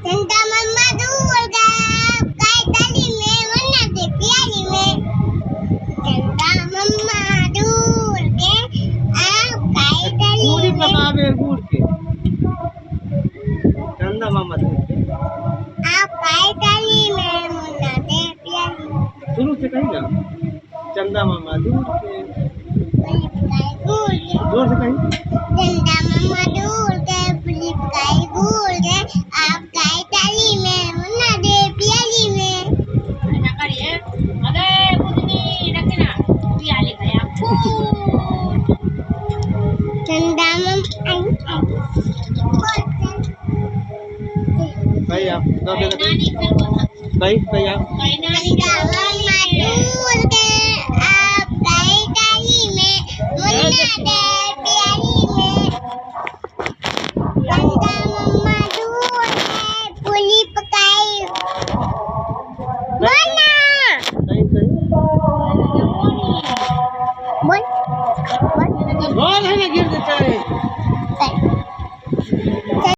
चंदा मम्मा दूर गए काय डाली में वरना दे प्याली में चंदा मम्मा दूर गए आप काय डाली पूरी में पकावे गुड़ के चंदा मामा दूर के आप काय डाली में वरना दे प्याली शुरू से कहीं ना चंदा मामा दूर के जोर से कहीं चंदा मम्मा दूर गए पुलिस काय दूर गए आप काय डाली में वरना दे प्याली में ना करिए अरे बुधनी रखना पियाली गया चंदा मम्मा कहीं आप दो दे नानी फिर बोला कहीं आप कहीं नानी चंदा मम्मा दूर गए आप काय डाली में वरना दे प्याली में चंदा मम्मा दूर गए पुलिस काय वरना कहीं कहीं बोल बोल है ना गिर देता है